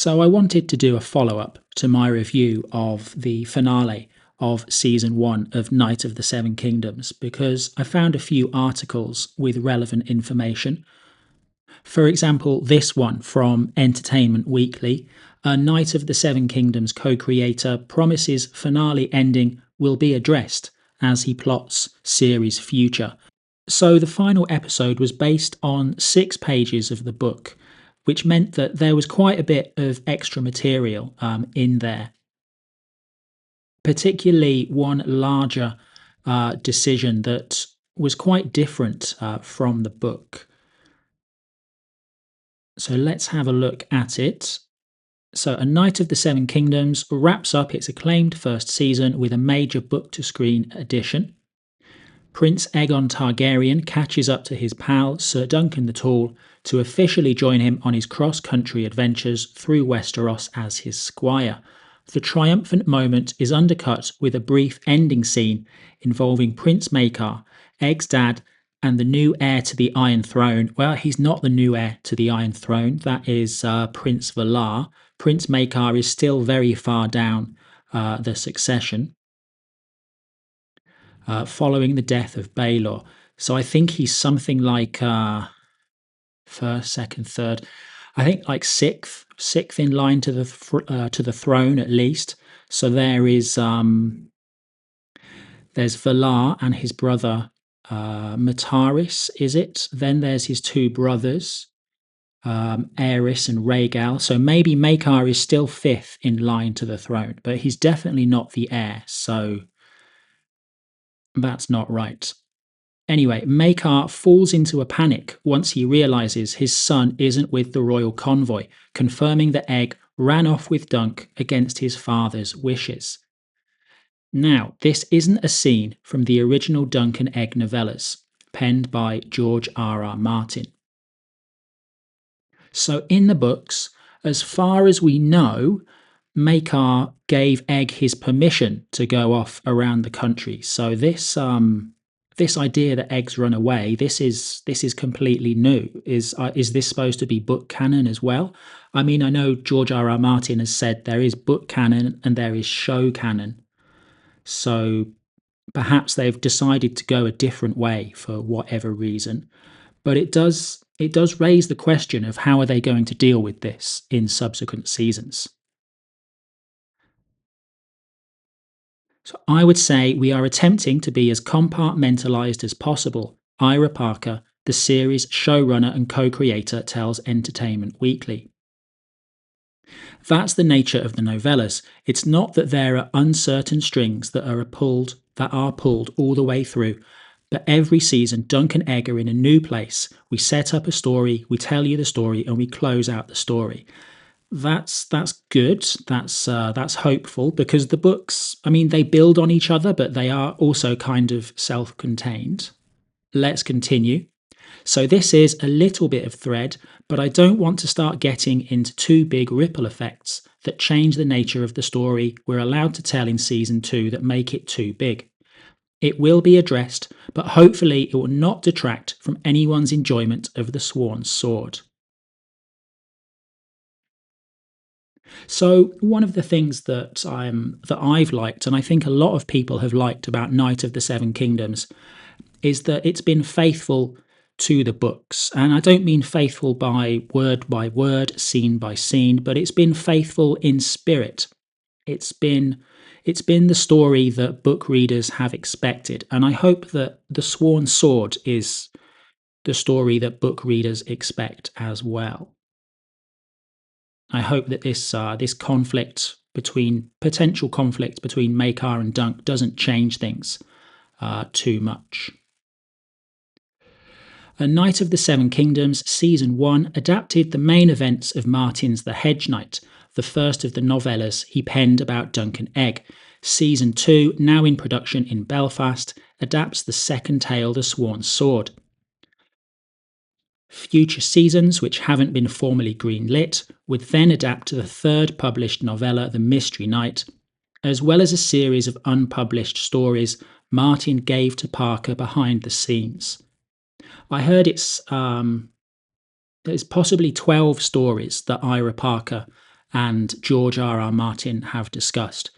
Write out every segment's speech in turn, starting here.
So I wanted to do a follow-up to my review of the finale of Season 1 of Knight of the Seven Kingdoms because I found a few articles with relevant information. For example, this one from Entertainment Weekly, a Knight of the Seven Kingdoms co-creator promises finale ending will be addressed as he plots series' future. So the final episode was based on 6 pages of the book, which meant that there was quite a bit of extra material in there. Particularly one larger decision that was quite different from the book. So let's have a look at it. So A Knight of the Seven Kingdoms wraps up its acclaimed first season with a major book-to-screen addition. Prince Aegon Targaryen catches up to his pal Ser Duncan the Tall to officially join him on his cross-country adventures through Westeros as his squire. The triumphant moment is undercut with a brief ending scene involving Prince Maekar, Aeg's dad, and the new heir to the Iron Throne. Well, he's not the new heir to the Iron Throne, that is Prince Valar. Prince Maekar is still very far down the succession. Following the death of Baelor. So I think he's something like first, second, third. I think like sixth in line to the throne at least. So there's Valar and his brother Mataris, is it? Then there's his 2 brothers, Aerys and Rhaegal. So maybe Maekar is still 5th in line to the throne, but he's definitely not the heir. So that's not right. Anyway, Maekar falls into a panic once he realises his son isn't with the royal convoy, confirming that Aeg ran off with Dunk against his father's wishes. Now, this isn't a scene from the original Dunk and Aeg novellas, penned by George R.R. Martin. So in the books, as far as we know, Maekar gave Aeg his permission to go off around the country. So this idea that Aeg's run away, this is completely new. Is this supposed to be book canon as well? I mean, I know George R.R. Martin has said there is book canon and there is show canon. So perhaps they've decided to go a different way for whatever reason. But it does raise the question of how are they going to deal with this in subsequent seasons. So I would say we are attempting to be as compartmentalised as possible. Ira Parker, the series showrunner and co-creator, tells Entertainment Weekly. That's the nature of the novellas. It's not that there are uncertain strings that are pulled all the way through. But every season, Dunk and Aeg are in a new place. We set up a story, we tell you the story, and we close out the story. That's good. That's hopeful because the books, I mean, they build on each other, but they are also kind of self-contained. Let's continue. So this is a little bit of thread, but I don't want to start getting into too big ripple effects that change the nature of the story we're allowed to tell in season 2 that make it too big. It will be addressed, but hopefully it will not detract from anyone's enjoyment of the Sworn Sword. So one of the things that I've liked, and I think a lot of people have liked about Knight of the Seven Kingdoms, is that it's been faithful to the books. And I don't mean faithful by word, scene by scene, but it's been faithful in spirit. It's been the story that book readers have expected, and I hope that The Sworn Sword is the story that book readers expect as well. I hope that this potential conflict between Maekar and Dunk doesn't change things too much. A Knight of the Seven Kingdoms Season 1 adapted the main events of Martin's The Hedge Knight, the first of the novellas he penned about Dunk and Aeg. Season 2, now in production in Belfast, adapts the second tale, The Sworn Sword. Future seasons, which haven't been formally greenlit, would then adapt the third published novella, The Mystery Knight, as well as a series of unpublished stories Martin gave to Parker behind the scenes. I heard it's possibly 12 stories that Ira Parker and George R.R. Martin have discussed.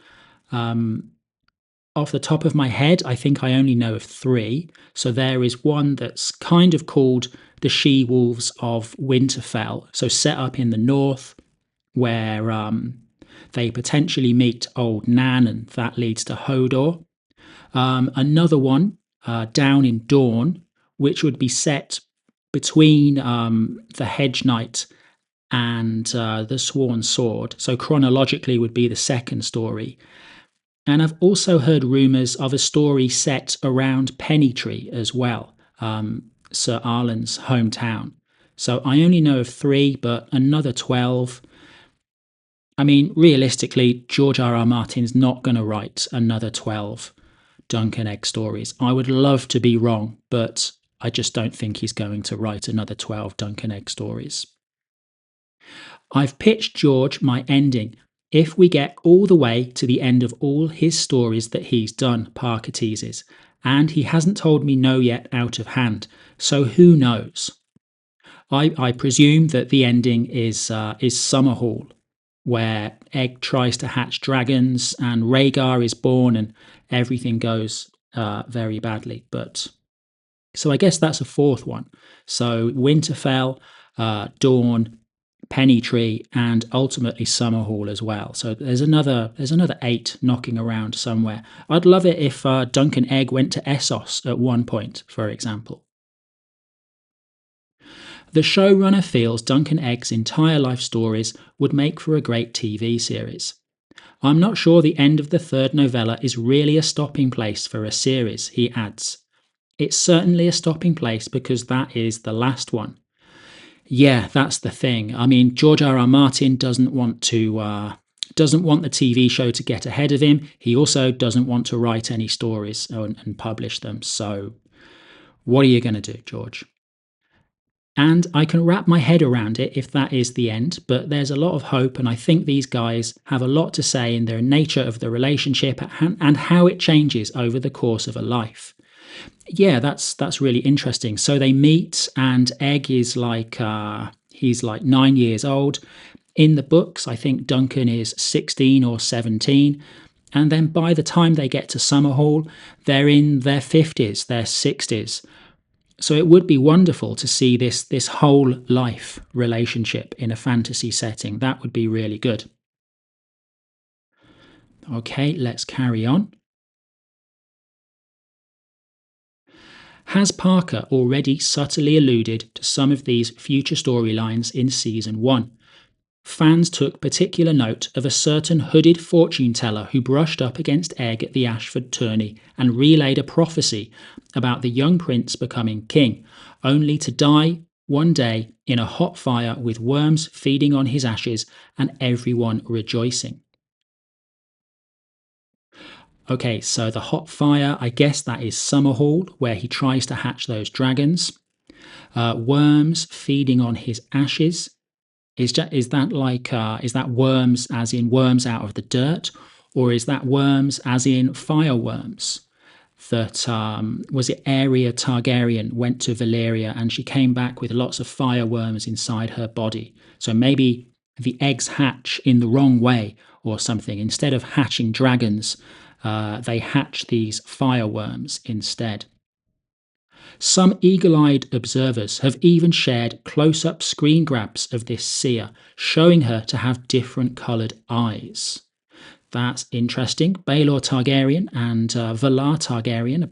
Off the top of my head, I think I only know of 3. So there is one that's kind of called the She-Wolves of Winterfell, so set up in the north, where they potentially meet Old Nan, and that leads to Hodor. Another one down in Dorne, which would be set between the Hedge Knight and the Sworn Sword, so chronologically would be the second story. And I've also heard rumours of a story set around Pennytree as well, Ser Arlan's hometown. So I only know of 3, but another 12. I mean, realistically, George R.R. Martin's not going to write another 12 Duncan Egg stories. I would love to be wrong, but I just don't think he's going to write another 12 Duncan Egg stories. I've pitched George my ending. If we get all the way to the end of all his stories that he's done, Parker teases, and he hasn't told me no yet out of hand, so who knows? I presume that the ending is Summerhall, where Egg tries to hatch dragons and Rhaegar is born and everything goes very badly. But so I guess that's a 4th one. So Winterfell, Dawn, Pennytree, and ultimately Summerhall as well. So there's another 8 knocking around somewhere. I'd love it if Duncan Egg went to Essos at one point, for example. The showrunner feels Duncan Egg's entire life stories would make for a great TV series. I'm not sure the end of the 3rd novella is really a stopping place for a series, he adds. It's certainly a stopping place because that is the last one. Yeah, that's the thing. I mean, George R.R. Martin doesn't want the TV show to get ahead of him. He also doesn't want to write any stories and publish them. So what are you going to do, George? And I can wrap my head around it if that is the end, but there's a lot of hope, and I think these guys have a lot to say in the nature of the relationship and how it changes over the course of a life. Yeah, that's really interesting. So they meet, and Egg is he's like 9 years old. In the books, I think Duncan is 16 or 17. And then by the time they get to Summerhall, they're in their 50s, their 60s. So it would be wonderful to see this whole life relationship in a fantasy setting. That would be really good. Okay, let's carry on. Has Parker already subtly alluded to some of these future storylines in Season 1? Fans took particular note of a certain hooded fortune teller who brushed up against Egg at the Ashford tourney and relayed a prophecy about the young prince becoming king, only to die one day in a hot fire with worms feeding on his ashes and everyone rejoicing. Okay, so the hot fire, I guess that is Summerhall, where he tries to hatch those dragons. Worms feeding on his ashes. Is that worms as in worms out of the dirt, or is that worms as in fireworms? That was it. Aeria Targaryen went to Valyria and she came back with lots of fireworms inside her body. So maybe the eggs hatch in the wrong way or something. Instead of hatching dragons, they hatch these fireworms instead. Some eagle-eyed observers have even shared close-up screen grabs of this seer, showing her to have different coloured eyes. That's interesting. Baelor Targaryen and Valar Targaryen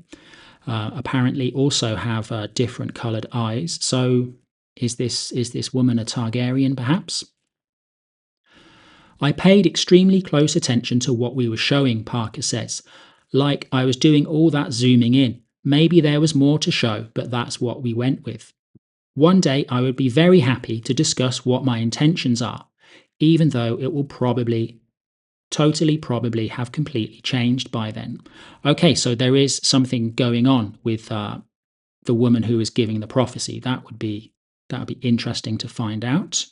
apparently also have different coloured eyes. So is this woman a Targaryen, perhaps? I paid extremely close attention to what we were showing, Parker says. Like I was doing all that zooming in. Maybe there was more to show, but that's what we went with. One day I would be very happy to discuss what my intentions are, even though it will probably have completely changed by then. Okay, so there is something going on with the woman who is giving the prophecy. That would be interesting to find out.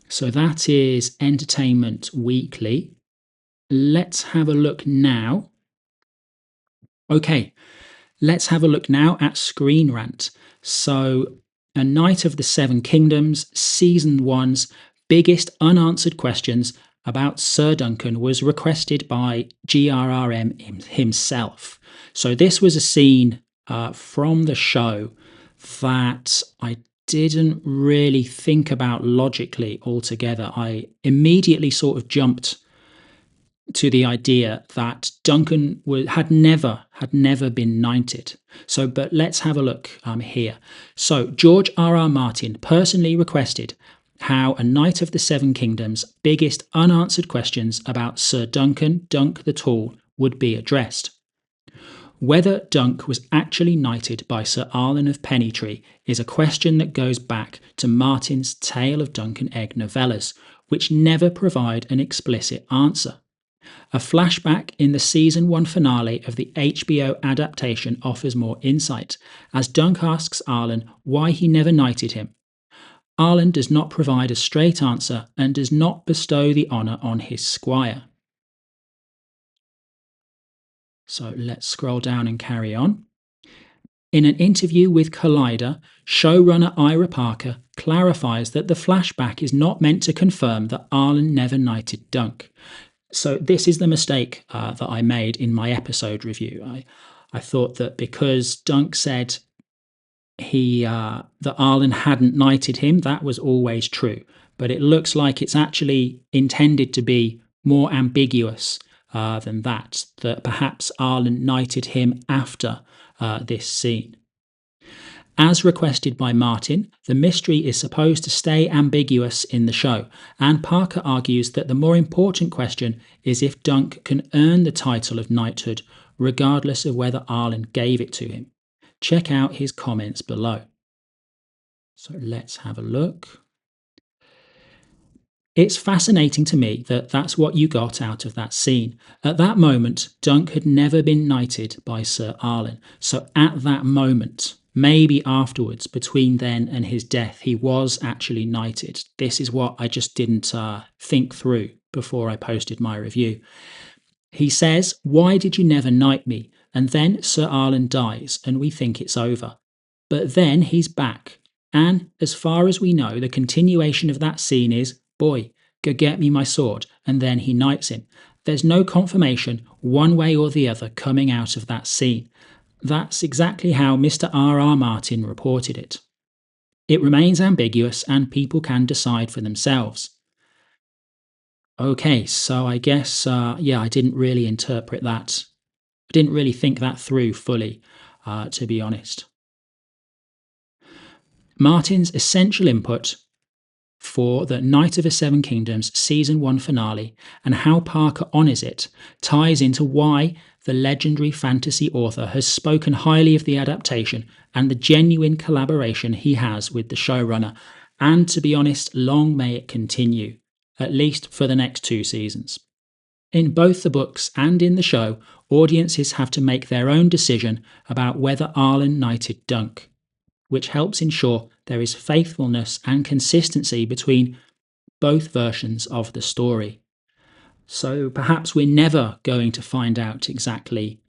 So that is Entertainment Weekly. Let's have a look now. Okay, let's have a look now at Screen Rant. So A Knight of the Seven Kingdoms, Season 1's biggest unanswered questions about Ser Duncan was requested by GRRM himself. So this was a scene from the show that I didn't really think about logically altogether. I immediately sort of jumped to the idea that Duncan had never been knighted. So, but let's have a look here. So, George R.R. Martin personally requested how a Knight of the Seven Kingdoms' biggest unanswered questions about Ser Duncan the Tall would be addressed. Whether Dunk was actually knighted by Ser Arlan of Pennytree is a question that goes back to Martin's Tale of Dunk and Egg novellas, which never provide an explicit answer. A flashback in the Season 1 finale of the HBO adaptation offers more insight, as Dunk asks Arlan why he never knighted him. Arlan does not provide a straight answer and does not bestow the honour on his squire. So let's scroll down and carry on. In an interview with Collider, showrunner Ira Parker clarifies that the flashback is not meant to confirm that Arlan never knighted Dunk. So this is the mistake that I made in my episode review. I thought that because Dunk said that Arlan hadn't knighted him, that was always true. But it looks like it's actually intended to be more ambiguous than that perhaps Arlan knighted him after this scene. As requested by Martin, the mystery is supposed to stay ambiguous in the show, and Parker argues that the more important question is if Dunk can earn the title of knighthood, regardless of whether Arlan gave it to him. Check out his comments below. So let's have a look. It's fascinating to me that that's what you got out of that scene. At that moment, Dunk had never been knighted by Ser Arlan, so at that moment, maybe afterwards, between then and his death, he was actually knighted. This is what I just didn't think through before I posted my review. He says, "Why did you never knight me?" And then Ser Arlan dies, and we think it's over. But then he's back, and as far as we know, the continuation of that scene is, "Boy, go get me my sword," and then he knights him. There's no confirmation, one way or the other, coming out of that scene. That's exactly how Mr. R.R. Martin reported it. It remains ambiguous and people can decide for themselves. Okay, so I guess, I didn't really interpret that. I didn't really think that through fully, to be honest. Martin's essential input for the Knight of the Seven Kingdoms Season 1 finale and how Parker honours it ties into why the legendary fantasy author has spoken highly of the adaptation and the genuine collaboration he has with the showrunner, and to be honest, long may it continue, at least for the next 2 seasons. In both the books and in the show, audiences have to make their own decision about whether Arlan knighted Dunk, which helps ensure there is faithfulness and consistency between both versions of the story. So perhaps we're never going to find out exactly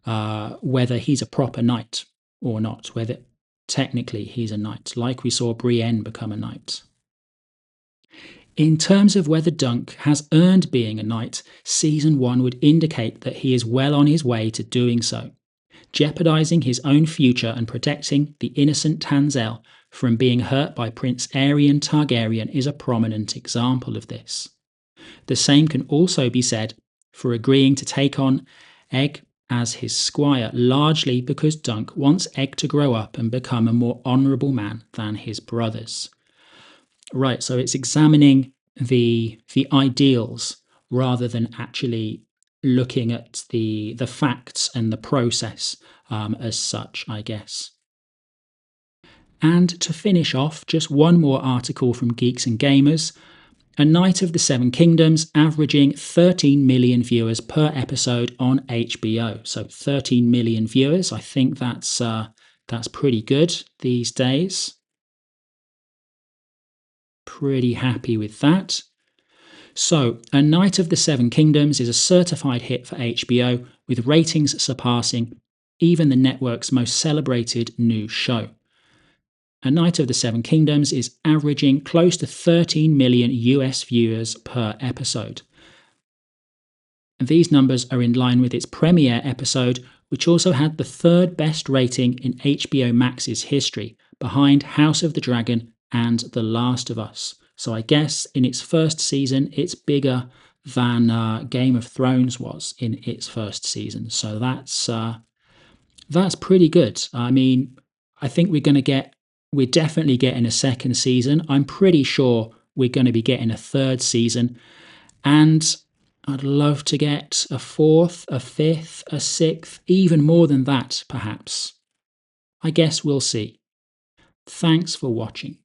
whether he's a proper knight or not, whether technically he's a knight, like we saw Brienne become a knight. In terms of whether Dunk has earned being a knight, Season 1 would indicate that he is well on his way to doing so. Jeopardising his own future and protecting the innocent Tanselle from being hurt by Prince Aegon Targaryen is a prominent example of this. The same can also be said for agreeing to take on Egg as his squire, largely because Dunk wants Egg to grow up and become a more honourable man than his brothers. Right, so it's examining the ideals rather than actually looking at the facts and the process as such, I guess. And to finish off, just one more article from Geeks and Gamers. A Knight of the Seven Kingdoms averaging 13 million viewers per episode on HBO. So 13 million viewers, I think that's pretty good these days. Pretty happy with that. So, A Knight of the Seven Kingdoms is a certified hit for HBO, with ratings surpassing even the network's most celebrated new show. A Knight of the Seven Kingdoms is averaging close to 13 million US viewers per episode. And these numbers are in line with its premiere episode, which also had the third best rating in HBO Max's history, behind House of the Dragon and The Last of Us. So I guess in its first season, it's bigger than Game of Thrones was in its first season. So that's pretty good. I mean, I think we're definitely getting a second season. I'm pretty sure we're going to be getting a third season. And I'd love to get a fourth, a fifth, a sixth, even more than that, perhaps. I guess we'll see. Thanks for watching.